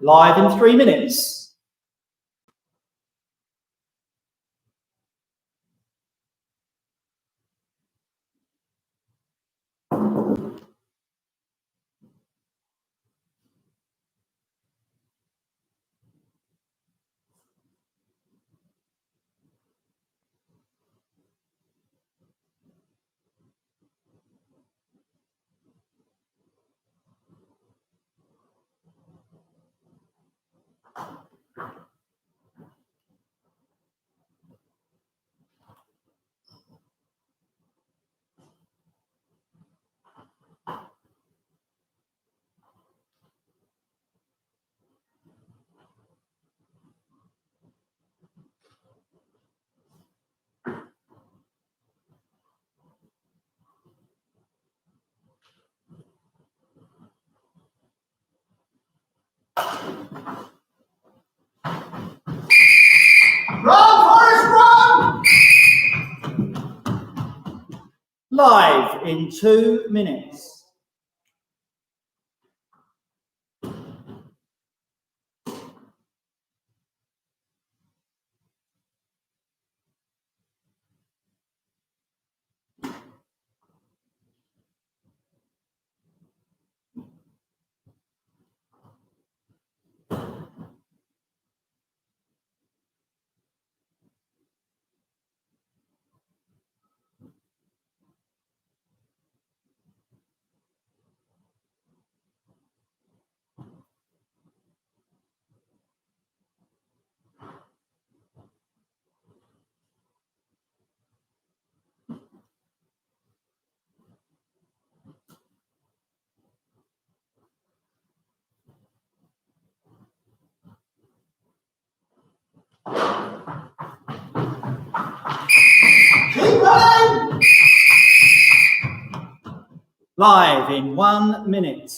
Live in 3 minutes. Run, Forrest, run! Live in 2 minutes. Keep running! Live in 1 minute.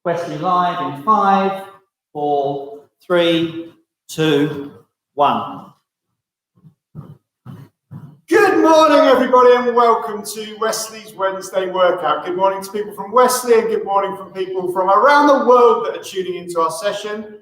Wesley live in 5, 4, 3, 2, 1. Good morning, everybody, and welcome to Wesley's Wednesday workout. Good morning to people from Wesley and good morning from people from around the world that are tuning into our session.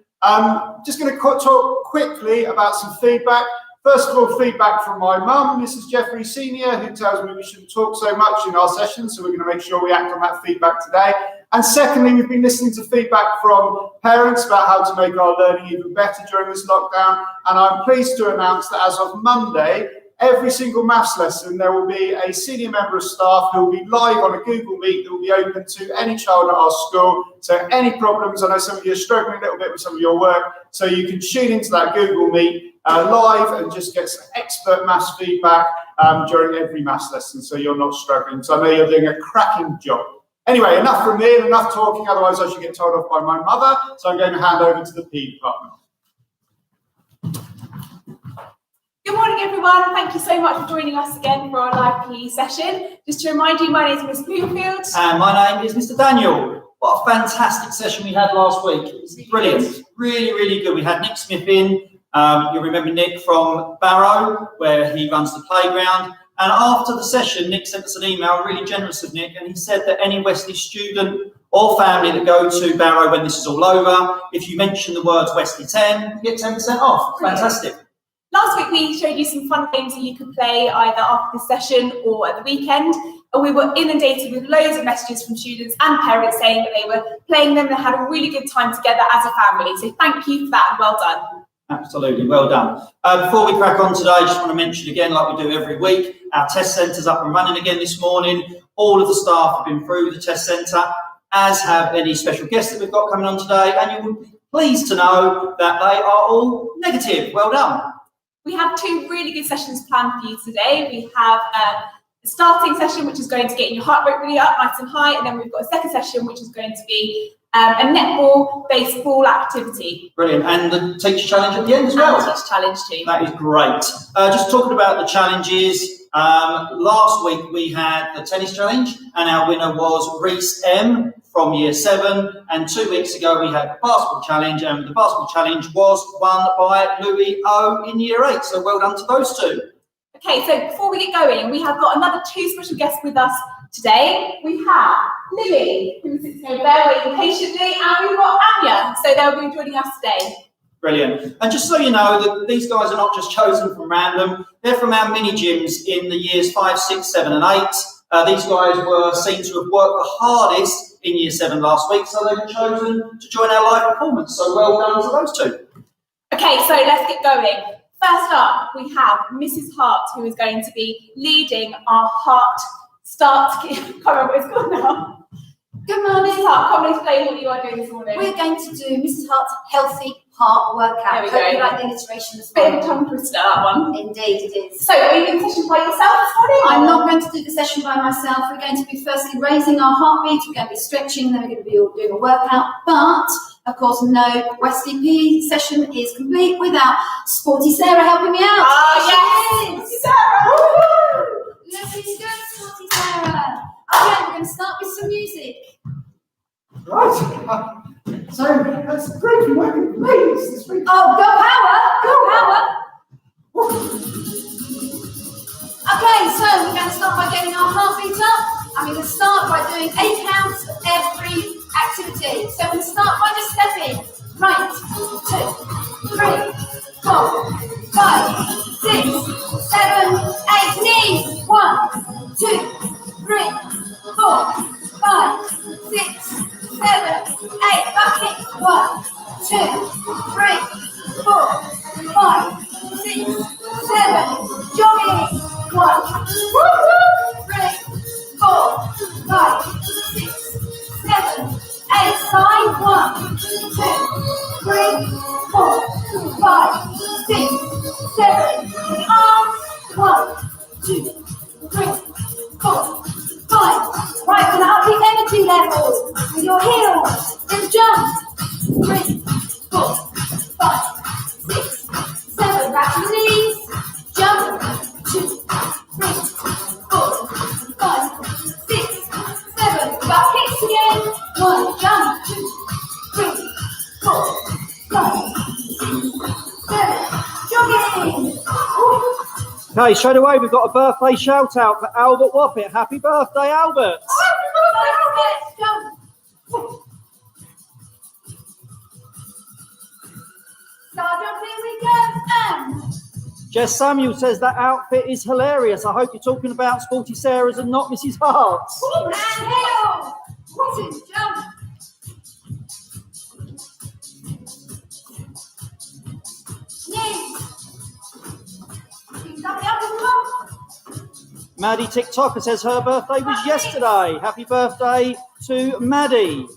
Just going to talk quickly about some feedback. First of all, feedback from my mum, Mrs. Jeffrey Senior, who tells me we shouldn't talk so much in our session, so we're going to make sure we act on that feedback today. And secondly, we've been listening to feedback from parents about how to make our learning even better during this lockdown. And I'm pleased to announce that as of Monday, every single maths lesson, there will be a senior member of staff who will be live on a Google Meet that will be open to any child at our school. So any problems, I know some of you are struggling a little bit with some of your work, so you can tune into that Google Meet live and just get some expert maths feedback during every maths lesson, so you're not struggling. So I know you're doing a cracking job. Anyway, enough from me and enough talking, otherwise I should get told off by my mother. So I'm going to hand over to the PE department. Good morning, everyone. Thank you so much for joining us again for our live PE session. Just to remind you, my name is Miss Bloomfield. And my name is Mr. Daniel. What a fantastic session we had last week. It was brilliant. Really, really good. We had Nick Smith in. You'll remember Nick from Barrow, where he runs the playground. And after the session, Nick sent us an email, really generous of Nick, and he said that any Wesley student or family that go to Barrow when this is all over, if you mention the words Wesley 10, you get 10% off. Brilliant. Fantastic. Last week we showed you some fun games that you could play either after the session or at the weekend. And we were inundated with loads of messages from students and parents saying that they were playing them and had a really good time together as a family. So thank you for that and well done. Absolutely, well done. Before we crack on today, I just want to mention again, like we do every week, our test centre's up and running again this morning. All of the staff have been through the test centre, as have any special guests that we've got coming on today, and you will be pleased to know that they are all negative. Well done. We have two really good sessions planned for you today. We have starting session, which is going to get your heart rate really up, nice and high, and then we've got a second session, which is going to be a netball baseball activity. Brilliant. And the teacher challenge at the end as well. And teacher challenge too. That is great. Just talking about the challenges. Last week we had the tennis challenge, and our winner was Reese M from year 7. And 2 weeks ago we had the basketball challenge, and the basketball challenge was won by Louis O in year 8. So well done to those two. Okay, so before we get going, we have got another 2 special guests with us today. We have Lily, who sits over there waiting patiently, and we've got Anya, so they'll be joining us today. Brilliant. And just so you know, that these guys are not just chosen from random, they're from our mini gyms in the years 5, 6, 7 and 8. These guys were seen to have worked the hardest in year 7 last week, so they were chosen to join our live performance. So well done to those two. Okay, so let's get going. First up, we have Mrs. Hart, who is going to be leading our Hart start. I can't remember what it's called now. Good morning. Mrs. Hart, come and explain what you are doing this morning. We're going to do Mrs. Hart's healthy heart workout. There we Hope go. you like the alliteration this Bit of morning. a tongue twister, that one. Indeed, it is. So, are you doing the session by yourself this morning? I'm not going to do the session by myself. We're going to be firstly raising our heartbeat. We're going to be stretching, then we're going to be doing a workout. But, of course, no Wesley P session is complete without Sporty Sarah helping me out. Ah, yes! Sarah! Looking good, Sporty Sarah. Okay, we're going to start with some music. Right. So that's great. You might be ladies this week. Oh, go power! Go power! Okay, so we're going to start by getting our heartbeat up. I'm going to start by doing 8 counts for every activity. So we're going to start by just stepping. Right, 2, 3, 4, 5, 6, 7, 8. Knees. 1, 2, 3, 4, 5, 6, 7, 8. Back kick. 1, 2, 3, 4, 5, 6, 7. Jogging. 1, 2, 3, 4, 5, 6, 7, 8. Side. 1, 2, 3, 4, 5, 6, 7. Arms. 1, 2, 3, 4, 5. Right, gonna up the energy levels with your heels. Then jump. 3, 4, 5, 6, 7. Back to the knees. Jump. 2, 3, 4, 5, 6, 7. Back kicks again. 1, jump. 2, 3, 4, 5, 6, 7. Jogging. Woo. Okay, straight away we've got a birthday shout out for Albert Wappett. Happy birthday, Albert! Sergeant, here we go. Jess Samuel says that outfit is hilarious. I hope you're talking about Sporty Sarah's and not Mrs. Hart's. And heel. What is jump? Knees. Keep up as well. Maddie TikToker says her birthday was yesterday. Happy birthday to Maddie.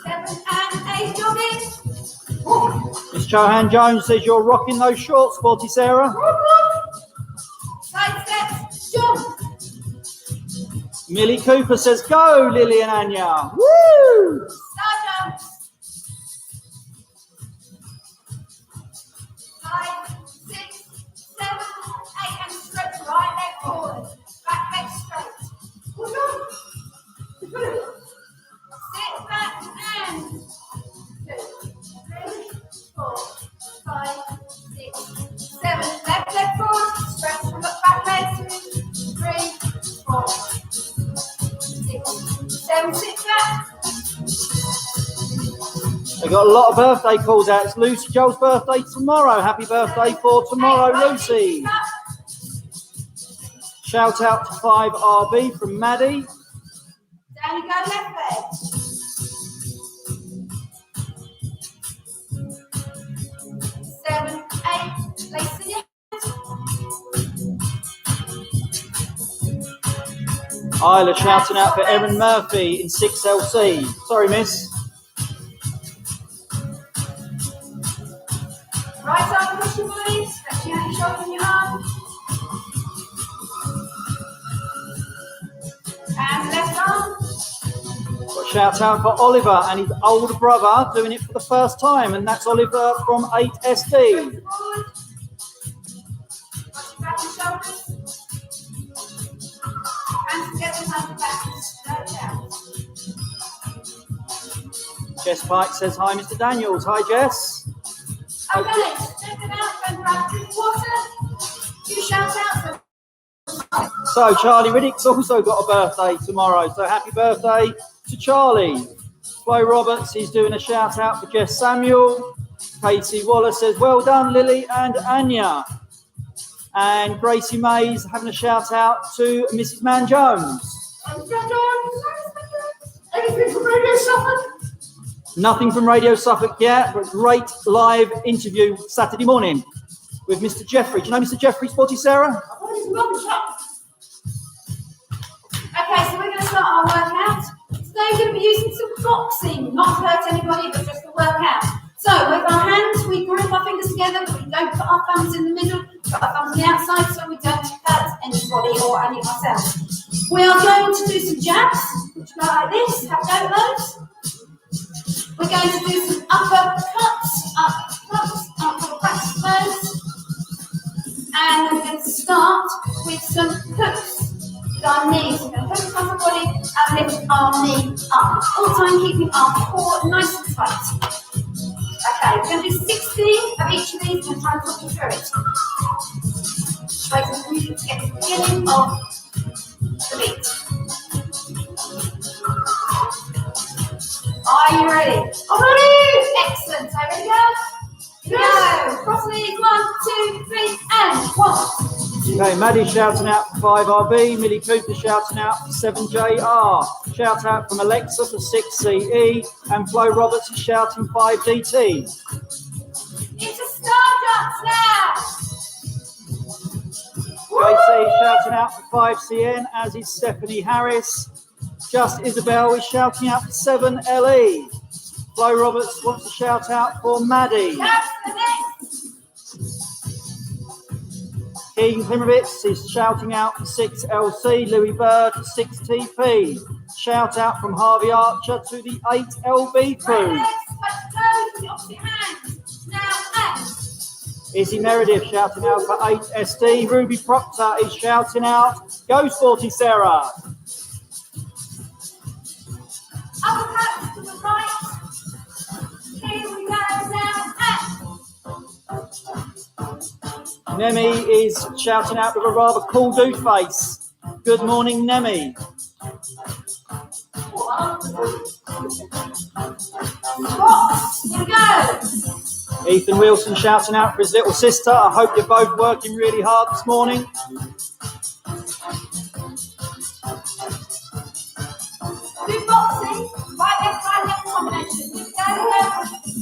7 and 8 jogging. Miss Johan Jones says you're rocking those shorts, Sporty Sarah. Side steps. Jump. Millie Cooper says go, Lily and Anya. Woo! Star jumps. 5, 6, 7, 8, and stretch right leg forward. Back leg straight. Sit back and 2, 3, 4, 5, 6, 7. Left leg forward. Stretch from the back legs. 3, 4, 6, 7. Sit back. They got a lot of birthday calls out. It's Lucy Joel's birthday tomorrow. Happy birthday for tomorrow, Lucy. Shout out to 5RB from Maddie. Down you go, left leg. 7, 8. Lace in your Isla shouting out for Erin Murphy in 6LC. Sorry, miss. right arm push your body, stretching out your shoulder and your arm. And left arm. Got a shout out for Oliver and his older brother doing it for the first time, and that's Oliver from 8SD. Forward. Watch your back and shoulders. And together, hand back. Stretch out. Jess Pike says hi, Mr. Daniels. Hi, Jess. Okay, step it out and grab a drink of water. You shout out. So Charlie Riddick's also got a birthday tomorrow, so happy birthday to Charlie. Flo Roberts is doing a shout out for Jess Samuel. Casey Waller says well done Lily and Anya. And Gracie Mays having a shout out to Mrs. Man Jones. Anything from Radio Suffolk? Nothing from Radio Suffolk yet, but great live interview Saturday morning with Mr. Jeffrey. Do you know Mr. Jeffrey, Spotty Sarah? Okay, so we're going to start our workout. Today we're going to be using some boxing, not to hurt anybody, but just to work out. So with our hands, we group our fingers together, but we don't put our thumbs in the middle, put our thumbs on the outside so we don't hurt anybody or any of ourselves. We are going to do some jabs, which go like this, have go loads. We're going to do some uppercuts, practice those. And then we're going to start with some hooks with our knees. We're going to hook across our body and lift our knee up. All the time keeping our core nice and tight. Okay, we're going to do 16 of each of these and try and talk you through it. Try to move to get to the beginning of the beat. Are you ready? I'm ready! Excellent. So ready to go? Here we go. Cross the knees. 1, 2, 3, and 1. Okay, Maddie's shouting out for 5RB, Millie Cooper shouting out for 7JR, shout out from Alexa for 6CE, and Flo Roberts is shouting 5DT. It's a Stardust now. JC shouting out for 5CN, as is Stephanie Harris. Just Isabel is shouting out for 7LE. Flo Roberts wants to shout out for Maddie. That's the next. Keegan Klimovitz is shouting out for 6LC. Louis Bird for 6TP. Shout out from Harvey Archer to the 8LB crew. Right legs, touch toes with the opposite hand. Now and. Izzy Meredith shouting out for 8SD. Ruby Proctor is shouting out. Go Sporty Sarah. Uppercuts to the right. Here we go now and. Nemi is shouting out with a rather cool dude face. Good morning, Nemi. Squats. Here we go. Ethan Wilson shouting out for his little sister. I hope you're both working really hard this morning. Do boxing. Right, left combination. Go, left.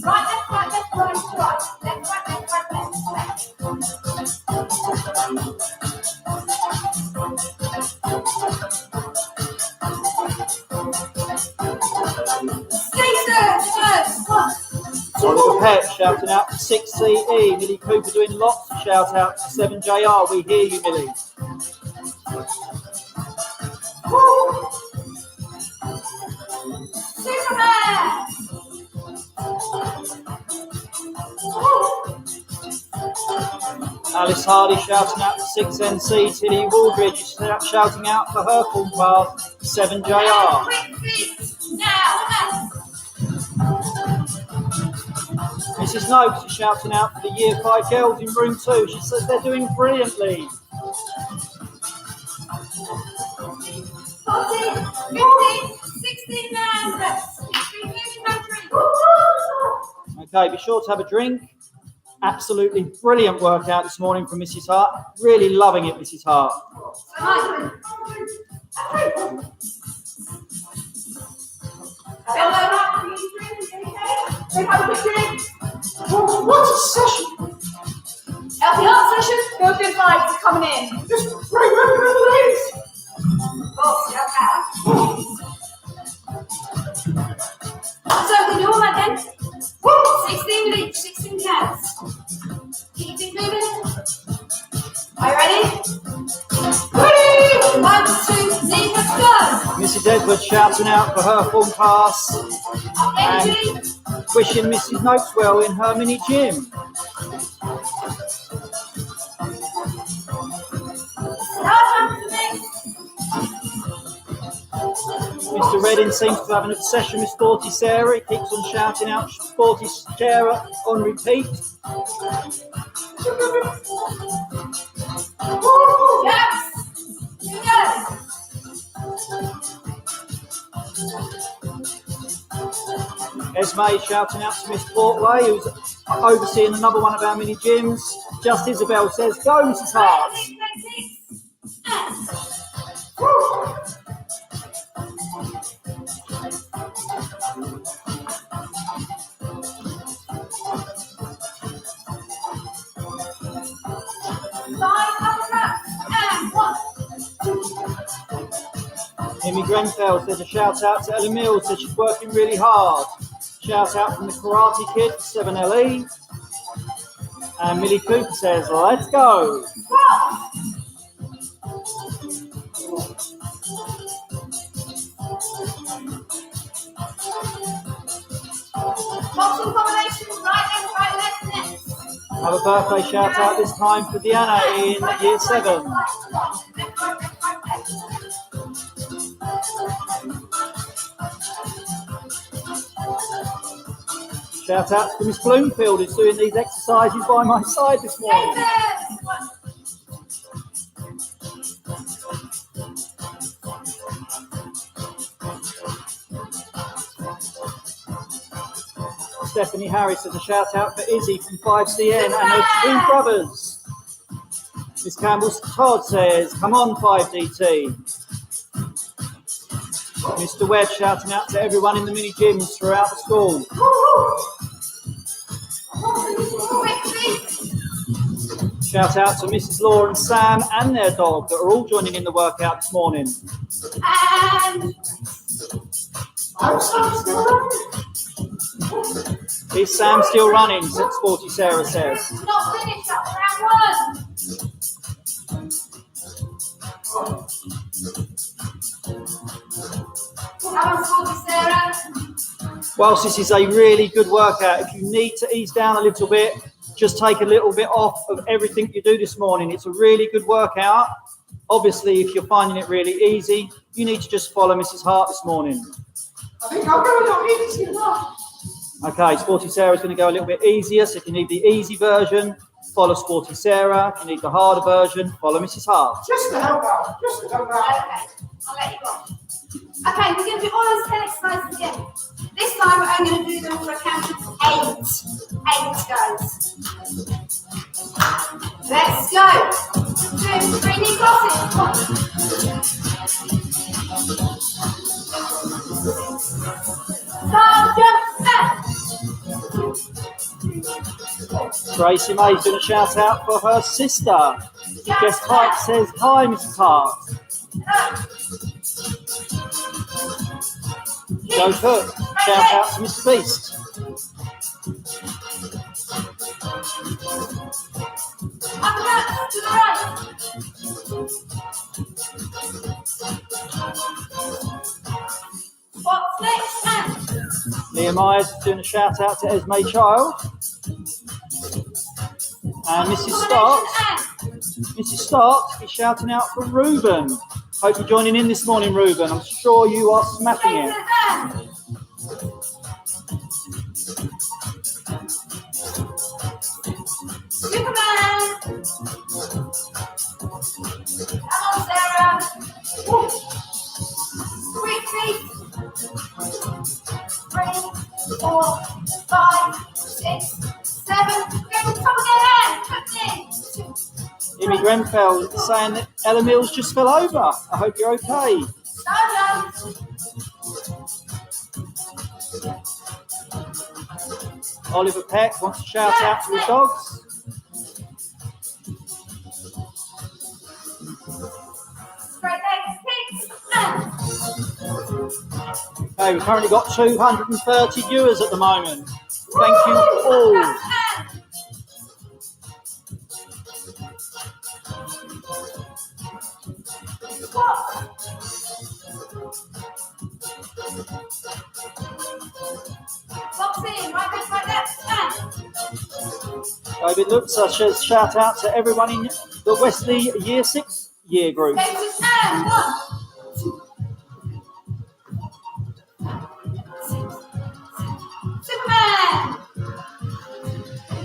Right, left, right, left, right, right. Left, right, left, right, left, left. Oliver Pett shouting out for 6CE. Millie Cooper doing lots of shout out to 7JR. We hear you, Millie. Superman! Alice Hardy shouting out for 6NC. Tilly Waldridge is shouting out for her full path, 7JR. Quick feet. Now, Mrs. Noakes is shouting out for the Year 5 girls in room 2. She says they're doing brilliantly. 14, 15, 16 and rest. Okay, be sure to have a drink. Absolutely brilliant workout this morning from Mrs. Hart. Really loving it, Mrs. Hart. What a session! Healthy Heart session, feel good vibes coming in. Just great working with the ladies. So we do all that then. 16 with each, 16 counts. Keep it moving. Are you ready? Ready! 1, Mrs. Edwards shouting out for her form class and wishing Mrs. Noakes well in her mini gym. Mr. Redding seems to have an obsession with Sporty Sarah. He keeps on shouting out Sporty Sarah on repeat. Yes! Yes! Esme shouting out to Miss Portway, who's overseeing another one of our mini gyms. Just Isabel says, "Go, Mrs. Hart." Amy Grenfell says a shout out to Ella Mills, says she's working really hard. Shout out from the Karate Kid, 7LE. And Millie Cooper says, "Let's go." Boxing combination, right left, next. Have a birthday shout out this time for Deanna in year 7. Shout out to Miss Bloomfield, who's doing these exercises by my side this morning. Stephanie Harris says a shout out for Izzy from 5CN and her twin brothers. Miss Campbell Todd says, "Come on 5DT." Mr. Webb shouting out to everyone in the mini gyms throughout the school. Shout out to Mrs. Law and Sam and their dog that are all joining in the workout this morning. And Is Sam still running? Sporty Sarah says. not finished up round 1. Come on, Sporty Sarah. Whilst this is a really good workout, if you need to ease down a little bit, just take a little bit off of everything you do this morning. It's a really good workout. Obviously, if you're finding it really easy, you need to just follow Mrs. Hart this morning. I think I'll go a little easier now. Okay, Sporty Sarah's going to go a little bit easier. So if you need the easy version, follow Sporty Sarah. If you need the harder version, follow Mrs. Hart. Just to help out. Just to help out. Okay, I'll let you go. Okay, we're going to do all those 10 exercises again. This time we're only going to do them for a count of 8. 8 goes. Let's go. 2, 3 knee crosses. 1. Start, jump, Tracy May's doing a shout out for her sister. Jess Pike says, "Hi, Mrs. Hart." Joe Cook, shout out to Mr. Beast. Uppercut to the right. What's next? And Nehemiah's doing a shout out to Esme Child. And Mrs. Stark is shouting out for Ruben. Hope you're joining in this morning, Ruben. I'm sure you are smashing it. Superman. Come on, Sarah. Quick feet. 3, 4, 5, 6, 7. Come again. Quickly. Amy Grenfell saying that Ella Mills just fell over. I hope you're okay. Oliver Peck wants to shout out to his dogs. Straight legs, kicks, Okay, we've currently got 230 viewers at the moment. Thank you all. David, look, such a shout out to everyone in the Wesley Year 6 year group. Skaters and 1, 2. Superman.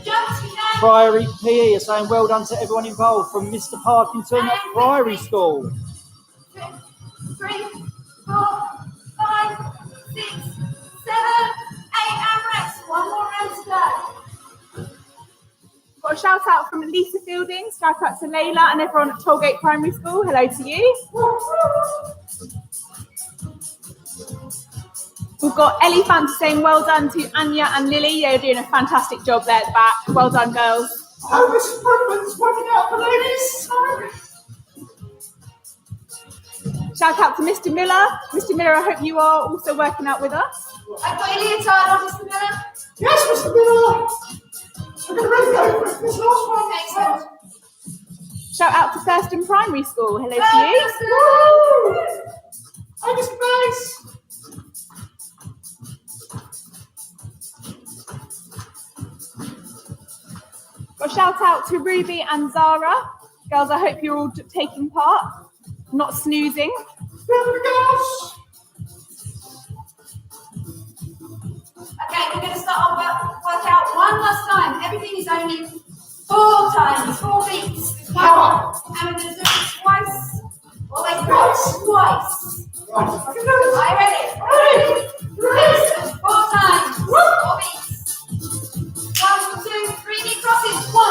Jump, Superman. Priory PE are saying well done to everyone involved from Mr. Parkinson at Priory School. 2, 3, 4, 5, 6, 7, 8, and rest. One more round to go. Got a shout out from Lisa Fielding, shout out to Layla and everyone at Tollgate Primary School. Hello to you. We've got Ellie Fanta saying well done to Anya and Lily. They're doing a fantastic job there at the back. Well done, girls. Oh, Mrs. Brookman's working out the ladies. Shout out to Mr. Miller. Mr. Miller, I hope you are also working out with us. I've got your leotard on, Mr. Miller. Yes, Mr. Miller. We're going to really go for this last one. Excellent. Shout out to Thurston Primary School. Hello to you. Woo! Hi, Mr. Bass. Got a shout out to Ruby and Zara. Girls, I hope you're all taking part, not snoozing. Okay, we're going to start our workout one last time. Everything is only 4 times, 4 beats. Power. And we're going to do it twice. Always twice. Are you ready? Ready. 4 times, 4 beats. 1, 2, 3, knee crosses. 1,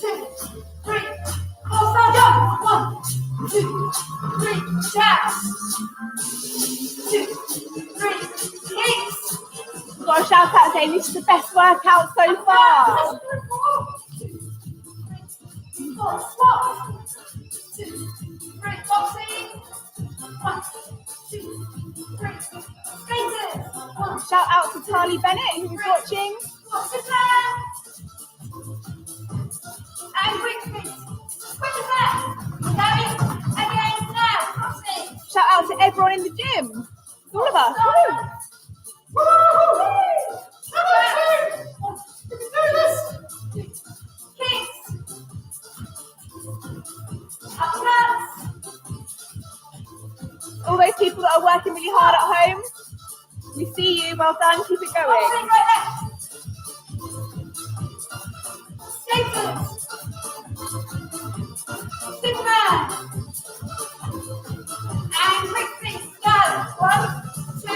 2, 3, 4, star jump. 1, 2, 3, jab. 2, 3, kicks. Got a shout out saying this is the best workout so far. 4, squat. 2, 3, boxing. 1, 2, 3, skaters. 1, Shout out to Charlie Bennett who's watching. sit down. And quick feet. Quick as that. Going again now. Crossing. Shout out to everyone in the gym. All of us. Woo. Kicks. Uppercuts. All those people that are working really hard at home, we see you. Well done. Keep it going. Boxing right left. Skaters. Superman. And quick feet. Go. 1, 2,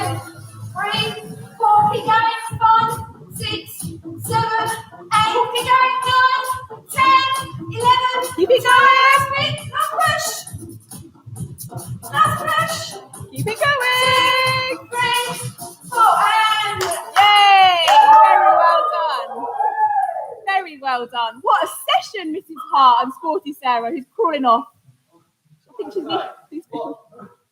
3, 4. Keep going. 5, 6, 7, 8. Keep going. 9, 10, 11. Keep it going. Last push. Last push. Keep it going. 3, 4, and Yay! Very well done. Very well done. What a session, Mrs. Hart and Sporty Sarah, who's crawling off. I think she's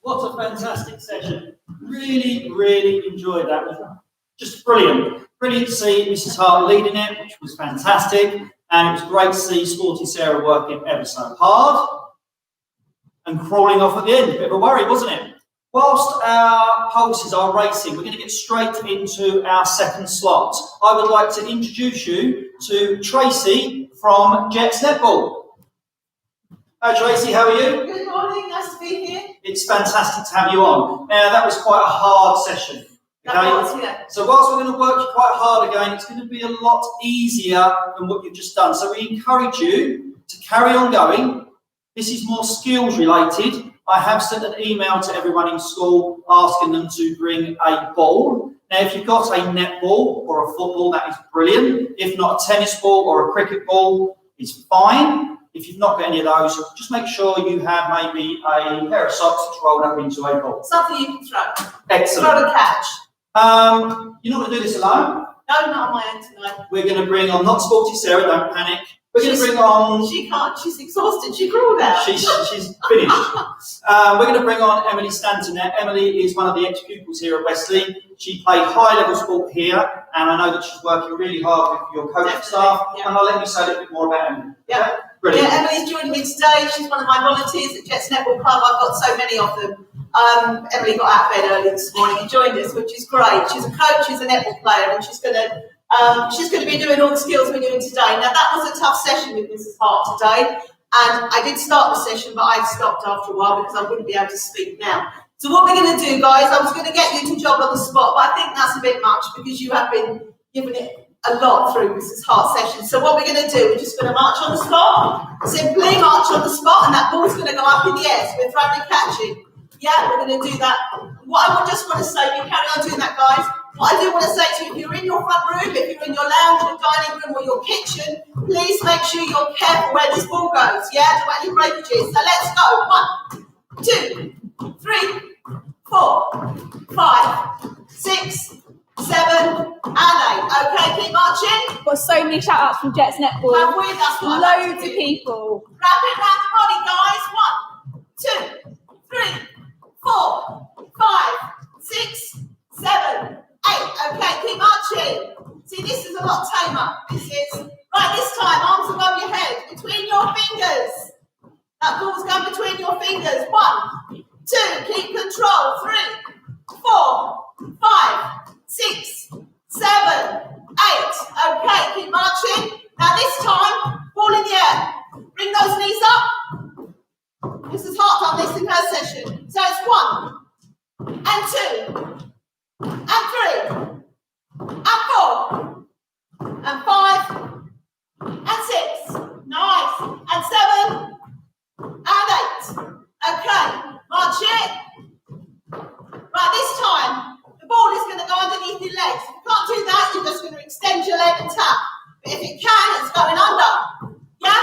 What a fantastic session. Really, really enjoyed that. It was just brilliant. Brilliant to see Mrs. Hart leading it, which was fantastic. And it was great to see Sporty Sarah working ever so hard and crawling off at the end. A bit of a worry, wasn't it? Whilst our pulses are racing, we're going to get straight into our second slot. I would like to introduce you to Tracy from Jets Netball. Hi Tracy, how are you? Good morning, nice to be here. It's fantastic to have you on. Now, that was quite a hard session. Okay? That was, yeah. So whilst we're going to work you quite hard again, it's going to be a lot easier than what you've just done. So we encourage you to carry on going. This is more skills related. I have sent an email to everyone in school asking them to bring a ball. Now, if you've got a netball or a football, that is brilliant. If not, a tennis ball or a cricket ball is fine. If you've not got any of those, just make sure you have maybe a pair of socks that's rolled up into a ball. Something you can throw. Excellent. Throw a catch. You're not going to do this alone. No, not on my own tonight. We're going to bring on, not Sporty Sarah, don't panic. We're going to bring on... She can't, she's exhausted, she crawled out. She's finished. We're going to bring on Emily Stanton now. Emily is one of the ex-pupils here at Wesley. She played high-level sport here, and I know that she's working really hard with your coaching staff. Yeah. And I'll let you say a little bit more about Emily. Yeah. Okay? Brilliant. Yeah, Emily's joined me today. She's one of my volunteers at Jets Netball Club. I've got so many of them. Emily got out of bed early this morning and joined us, which is great. She's a coach, she's a netball player, and she's going to She's going to be doing all the skills we're doing today. Now, that was a tough session with Mrs. Hart today, and I did start the session, but I stopped after a while because I wouldn't be able to speak now. So what we're going to do, guys, I was going to get you to jog on the spot, but I think that's a bit much because you have been given it a lot through Mrs. Hart's session. So what we're going to do, we're just going to march on the spot, simply march on the spot, and that ball's going to go up in the air. So we're throwing and catching. Yeah, we're going to do that. What I just want to say, you carry on doing that, guys. What I do want to say to you, if you're in your front room, if you're in your lounge, your dining room, or your kitchen, please make sure you're careful where this ball goes. Yeah, don't want any breakages. So let's go. 1, 2, 3, 4, 5, 6, 7, and 8. Okay, keep marching. Got so many shout outs from Jets Netball. Have we? That's what I like Loads to of do. people. Wrap it around the body, guys. 1, 2, 3, 4, 5, 6, 7, 8. Okay, keep marching. See, this is a lot tamer. This is right. This time, arms above your head, between your fingers. That ball's going between your fingers. 1, 2. Keep control. 3, 4, 5, 6, 7, 8. Okay, keep marching. Now this time, ball in the air. Bring those knees up. Mrs. Hart done this in her session. So it's 1, and 2, and 3, and 4, and 5, and 6. Nice. And 7, and 8. Okay, march it. Right, this time, the ball is going to go underneath your legs. If you can't do that, you're just going to extend your leg and tap. But if it can, it's going under. Yeah?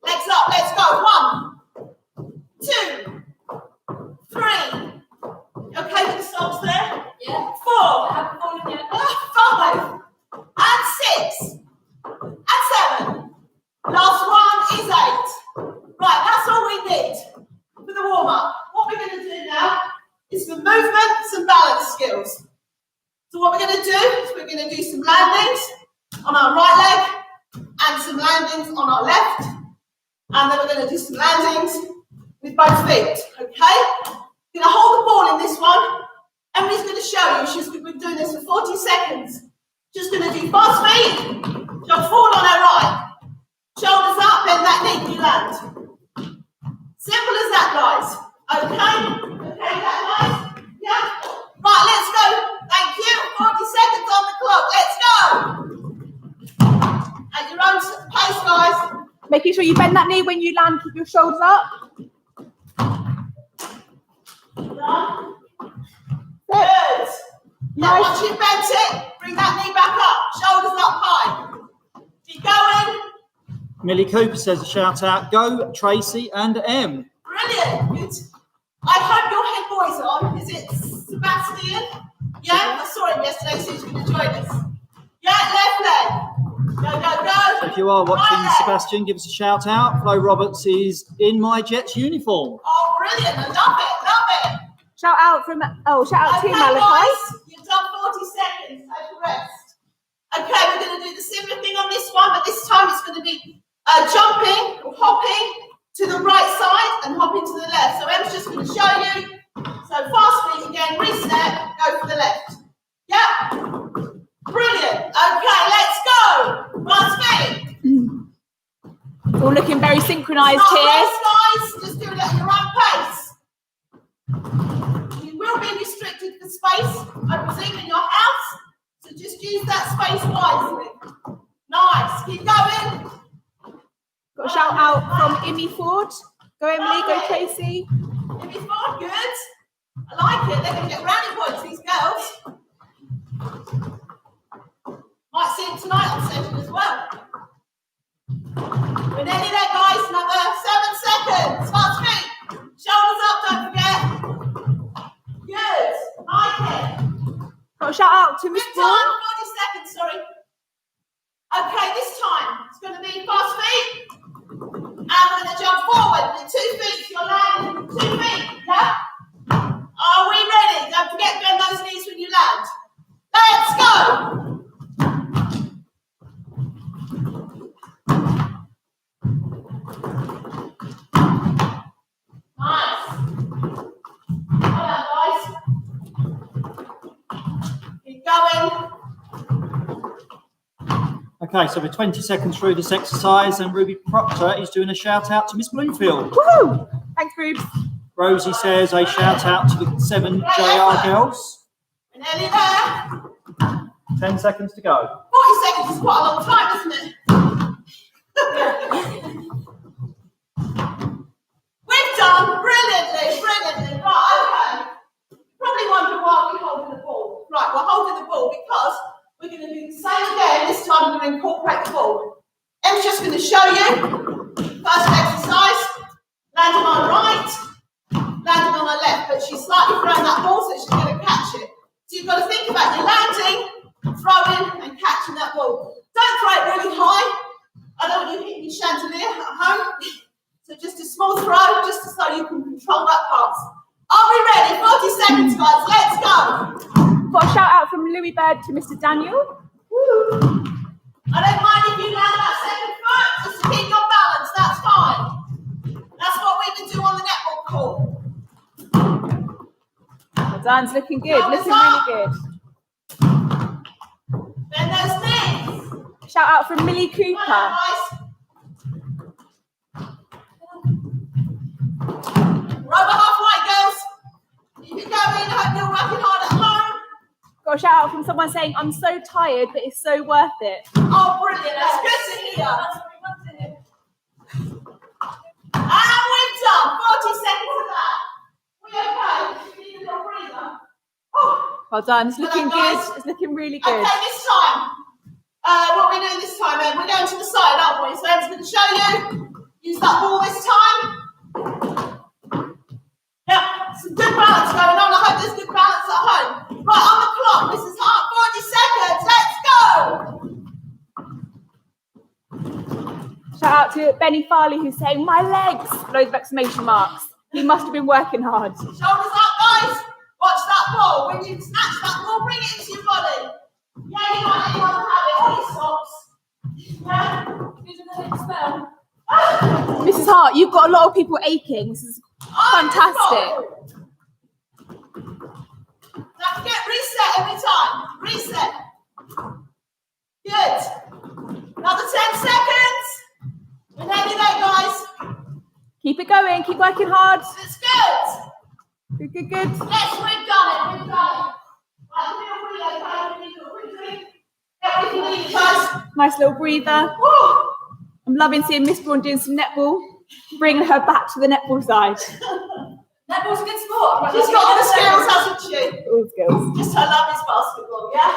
Legs up, let's go. 1, 2, 3. Okay with the socks there? Yeah. 4, I haven't fallen yet. 5, and 6, and 7. Last one is 8. Right, that's all we need for the warm-up. What we're going to do now is for movements and balance skills. So what we're going to do is we're going to do some landings on our right leg and some landings on our left. And then we're going to do some landings with both feet, okay? We're going to hold the ball in this one. Emily's going to show you. She's been doing this for 40 seconds. Just going to do fast feet. Jump forward on her right. Shoulders up, bend that knee when you land. Simple as that, guys. Okay? Okay, that nice? Yeah? Right, let's go. Thank you. 40 seconds on the clock. Let's go. At your own pace, guys. Making sure you bend that knee when you land, keep your shoulders up. Done. Good. Now, once you've bent it, bring that knee back up. Shoulders up high. Keep going. Millie Cooper says a shout out. Go, Tracy and M. Brilliant. Good. I hope your head boy's on. Is it Sebastian? Yeah, I saw him yesterday, so he's going to join us. Yeah, left leg. Go, go, go. If you are watching, Right leg. Sebastian, give us a shout out. Flo Roberts is in my Jets uniform. Oh, brilliant. I love it. Love it. Shout out to Okay, Malachi. guys, you've done 40 seconds. Take a rest. Okay, we're going to do the similar thing on this one, but this time it's going to be jumping or hopping to the right side and hopping to the left. So Em's just going to show you. So fast feet again, reset, go for the left. Yeah? Brilliant. Okay, let's go. Fast feet. All looking very synchronised Not here. race, guys. Just do it at your own pace. You will be restricted for space, I presume, in your house. So just use that space wisely. Nice. Keep going. Got a shout out from Imi Ford. Go Emily, go Tracy. If it's more good, I like it. They're going to get brownie points, these girls. Might see it tonight on session as well. We're nearly there, guys. Another 7 seconds. Fast feet. Shoulders up, don't forget. Good. Like it. Got a shout out to Miss Good Paul. time. 40 seconds, sorry. Okay, this time it's going to be fast feet. And we're going to jump forward with 2 feet. You're landing with 2 feet. Yeah? Are we ready? Don't forget to bend those knees when you land. Let's go. Nice. Well done, guys. Keep going. Okay, so we're 20 seconds through this exercise and Ruby Proctor is doing a shout out to Miss Bloomfield. Woohoo! Thanks, Rubes. Rosie says a shout out to the 7 JR girls. We're nearly there. 10 seconds to go. 40 seconds is quite a long time, isn't it? We've done brilliantly. Right, okay. Probably wondering why we're holding the ball. Right, we're holding the ball because we're going to do the same again. This time we're going to incorporate the ball. Em's just going to show you. First exercise. Landing on right, landing on her left, but she's slightly throwing that ball, so she's going to catch it. So you've got to think about your landing, throwing, and catching that ball. Don't throw it really high. I don't want you hitting your chandelier at home. So just a small throw, just so you can control that pass. Are we ready? 40 seconds, guys. Let's go. Got a shout out from Louis Bird to Mr. Daniel. Woo. I don't mind if you land that second foot, just to keep your balance. That's fine. That's what we can do on the netball court. Well done, it's looking good, looking really good. Then those knees. Shout out from Millie Cooper. Well done, guys. Rubber halfway, girls. You can go in. I hope you're working hard at home. Got a shout out from someone saying, I'm so tired, but it's so worth it. Oh, brilliant. That's good to hear. And we've done 40 seconds of that. We okay? We need a little breather. Oh. Well done, it's looking Well done, good, guys. it's looking really good. Okay, this time. What are we doing this time, Em? We're going to the side, aren't we? So Em's going to show you. Use that ball this time. Yep, some good balance going on. I hope there's good balance at home. Right, on the clock. Mrs. Hart, 40 seconds. Let's go. Shout out to Benny Farley who's saying, my legs, loads of exclamation marks. He must have been working hard. Shoulders up, guys. Watch that ball. When you snatch that ball, bring it into your body. Yeah, you might need one to have it on your socks. Yeah. Who's in the next spell? Mrs. Hart, you've got a lot of people aching. This is fantastic. Don't forget, reset every time. Reset. Good. Another 10 seconds. We're nearly there, guys. Keep it going, keep working hard. It's good. Good. Yes, we've done it. We've done it. Right, feel free, okay? We need a quick drink. Everything we need, guys. Nice little breather. Woo. I'm loving seeing Miss Braun doing some netball, bringing her back to the netball side. Netball's a good sport. She's got all the skills, hasn't she? All skills. Just her love is basketball, yeah?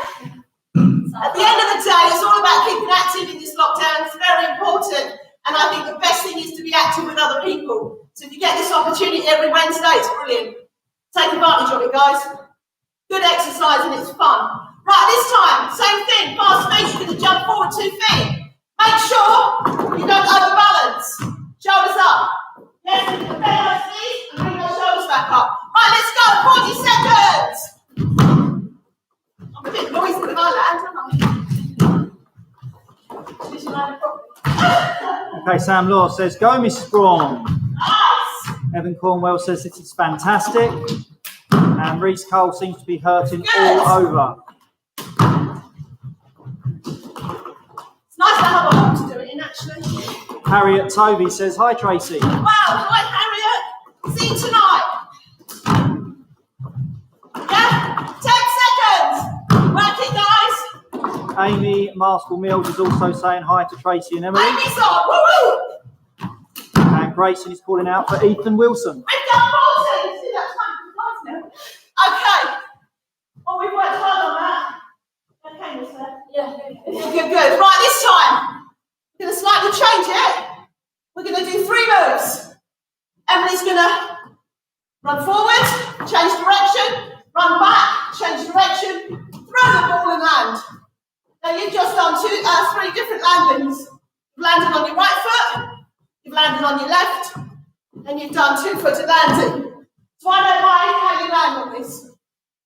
At the end of the day, it's all about keeping active in this lockdown. It's very important. And I think the best thing is to be active with other people. So if you get this opportunity every Wednesday, it's brilliant. Take advantage of it, guys. Good exercise and it's fun. Right, this time, same thing. Fast feet, you're going to jump forward 2 feet. Make sure you don't overbalance. Shoulders up. Yes, you can bend those knees and bring those shoulders back up. Right, let's go. 40 seconds. I'm a bit noisy when I land, aren't I? Okay, Sam Law says, go Mrs. Braun. Nice. Evan Cornwell says, this is fantastic. And Reese Cole seems to be hurting all over. It's nice to have a home to do it in, actually. Harriet Tovey says, hi Tracy. Wow, hi Harriet. See you tonight. Yeah, 10 seconds. Work it, guys. Amy Marskell Mills is also saying hi to Tracy and Emily. Amy's on. Woo-woo. And Grayson is calling out for Ethan Wilson. We've done 40. See, that's time for the now. Okay. Oh, we've worked hard on that. Okay, mister. Yeah. Good. Right, this time, we're going to slightly change it. We're going to do 3 moves. Emily's going to run forward, change direction, run back, change direction, throw the ball and land. Now you've just done 3 different landings. You've landed on your right foot, you've landed on your left, and you've done 2-footed landing. So I don't mind how you land on this.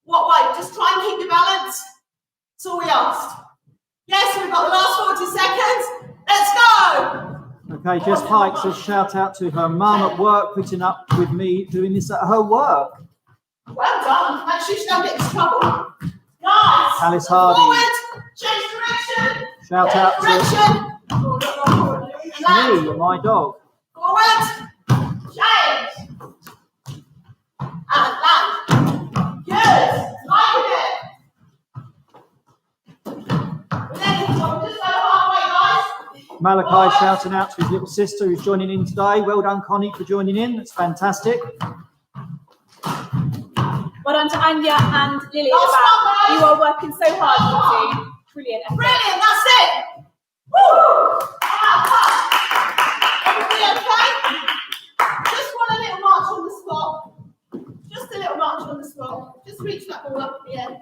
What way? Just try and keep your balance. That's all we asked. Yes, we've got the last 40 seconds. Let's go. Okay, Jess Pike says, shout out to her mum at work, putting up with me doing this at her work. Well done. Make sure she don't get into trouble. Nice. Alice Hardy. Forward, change direction, Shout out to Correction. And me, my dog. forward. Change. And land. Good. Like it. And then just over halfway, guys. Malachi shouting out to his little sister who's joining in today. Well done, Connie, for joining in. That's fantastic. Well done to Anya and Lily at the Last one, back. guys. You are working so hard, you two. Brilliant effort. Brilliant, that's it. Woo! Everybody okay? Just want a little march on the spot. Just a little march on the spot. Just reach that ball up in the air.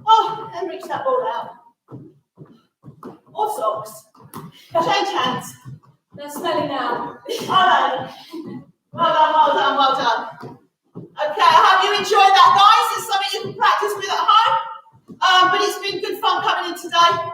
Oh, and reach that ball out. Or socks. Change hands. They're smelling now. Well done. Well done, well done, well done. Okay, I hope you enjoyed that, guys. It's something you can practice with at home. But it's been good fun coming in today.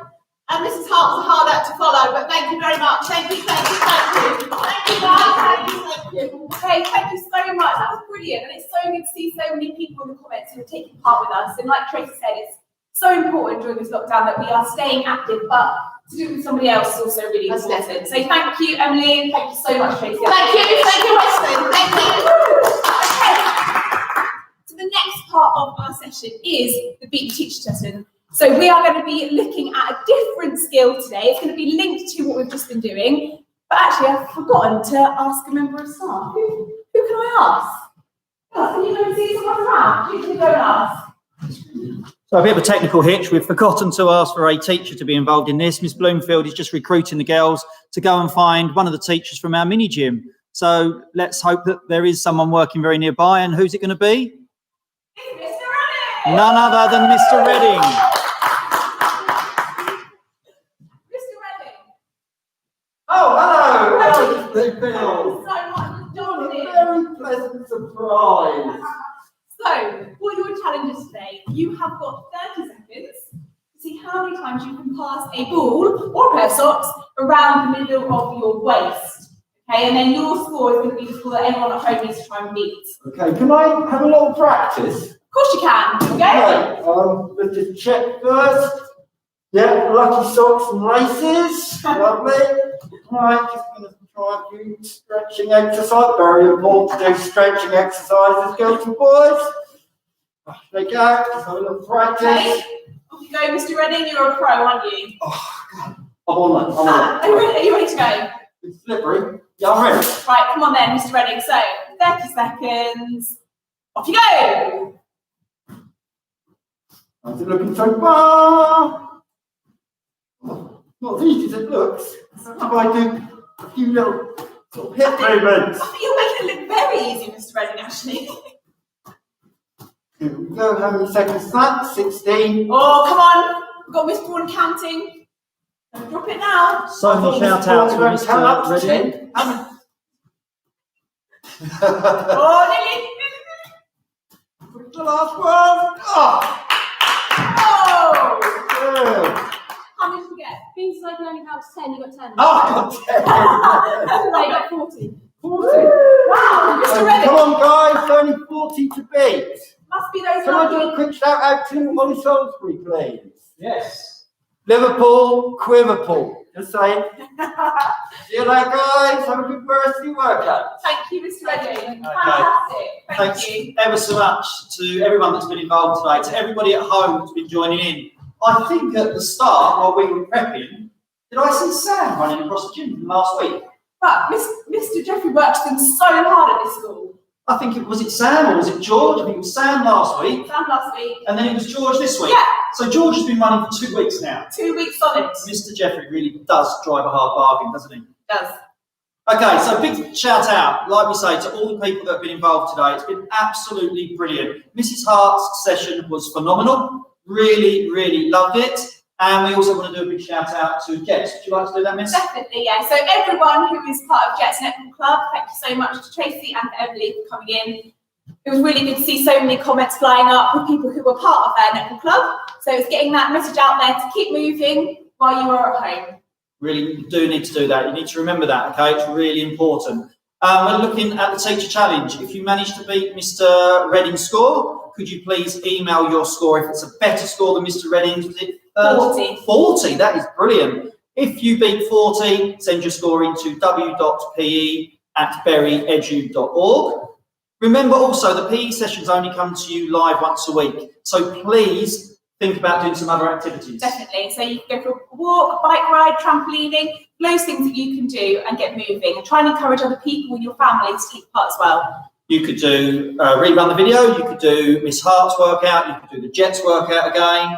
And Mrs. Hart's a hard act to follow, but thank you very much. Thank you, thank you, thank you. Thank you, guys. Thank you, thank you. Okay, thank you so much. That was brilliant. And it's so good to see so many people in the comments who are taking part with us. And like Tracy said, it's so important during this lockdown that we are staying active, but to do it with somebody else is also really That's important. So thank you, Emily, and thank you so much, Tracy. Thank you, Weston. Thank you. Okay. So the next part of our session is the Beat the Teacher session. So we are going to be looking at a different skill today. It's going to be linked to what we've just been doing. But actually, I've forgotten to ask a member of staff. Who can I ask? Can you go and see someone around? Who can you go and ask? So a bit of a technical hitch. We've forgotten to ask for a teacher to be involved in this. Miss Bloomfield is just recruiting the girls to go and find one of the teachers from our mini gym. So let's hope that there is someone working very nearby. And who's it going to be? It's Mr. Redding! None other than Mr. Redding. Mr. Redding! Oh, hello! Thank Hello, you Bill. so much for joining in. Very pleasant surprise. So, what are your challenges today? You have got 30 seconds to see how many times you can pass a ball or a pair of socks around the middle of your waist. Okay, and then your score is going to be the score that everyone at home needs to try and beat. Okay, can I have a little practice? Of course you can, okay? Okay, let's just check first. Yeah, lucky socks and laces. Lovely. Right, just going to try and do stretching exercise. Very important to do stretching exercises, girls and boys. There you go, just have a little practice. Okay, off you go, Mr. Redding, you're a pro, aren't you? Oh, God. I'm on that, I'm on that. Are you ready to go? It's slippery. Yeah, I'm ready. Right, come on then, Mr. Redding. So, 30 seconds. Off you go! How's it looking so far? Not as easy as it looks. If I do a few little sort of hip movements. I think you're making it look very easy, Mr. Redding, actually. Here we go. How many seconds is that? 16. Oh, come on. We've got Miss Bourne counting. Don't drop it now. So many shout out to Mr. Redding. Oh, nearly. The last one. Oh! Oh! Yeah. How many did you get? Being so I can only count to 10, you got 10. Oh, I got 10. No, you got 40. 40. Wow, Mr. Redding. Come on, guys. Only 40 to beat. Must be those Can I do a lucky. quick shout out to Molly Salisbury, please? Yes. Liverpool, Quiverpool. Just saying. See you later, guys. Have a good varsity workout. Thank you, Mr. Redding. Okay. Fantastic. Thank Thanks you. ever so much to everyone that's been involved today, to everybody at home that's been joining in. I think at the start, while we were prepping, did I see Sam running across the gym last week? But Mr. Jeffrey works them so hard at this school. I think was it Sam or was it George? I think it was Sam last week, Sam last week. and then it was George this week. Yeah. So George has been running for 2 weeks now. 2 weeks solid. Mr. Jeffrey really does drive a hard bargain, doesn't he? Does. Okay, so big shout out, like we say, to all the people that have been involved today. It's been absolutely brilliant. Mrs. Hart's session was phenomenal. Really, really loved it. And we also want to do a big shout out to Jets. Would you like to do that, Miss? Definitely, yeah. So everyone who is part of Jets Netball Club, thank you so much to Tracy and to Emily for coming in. It was really good to see so many comments flying up with people who were part of their netball club. So it's getting that message out there to keep moving while you are at home. Really, you do need to do that. You need to remember that, okay? It's really important. We're looking at the teacher challenge. If you manage to beat Mr. Redding's score, could you please email your score? If it's a better score than Mr. Redding's, was it 40. 40, that is brilliant. If you beat 40, send your score into w.pe@berryedu.org. Remember also, the PE sessions only come to you live once a week, so please think about doing some other activities. Definitely. So you can go for a walk, bike ride, trampolining, those things that you can do and get moving, and try and encourage other people in your family to take part as well. You could do rerun the video, you could do Miss Hart's workout, you could do the Jets workout again.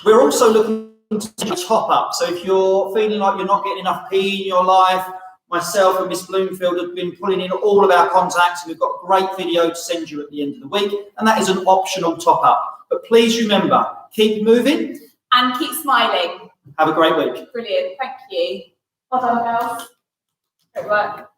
We're also looking to do a top up. So if you're feeling like you're not getting enough PE in your life, myself and Miss Bloomfield have been pulling in all of our contacts, and we've got a great video to send you at the end of the week, and that is an optional top up. But please remember, keep moving and keep smiling. Have a great week. Brilliant. Thank you. Well done, girls. Great work.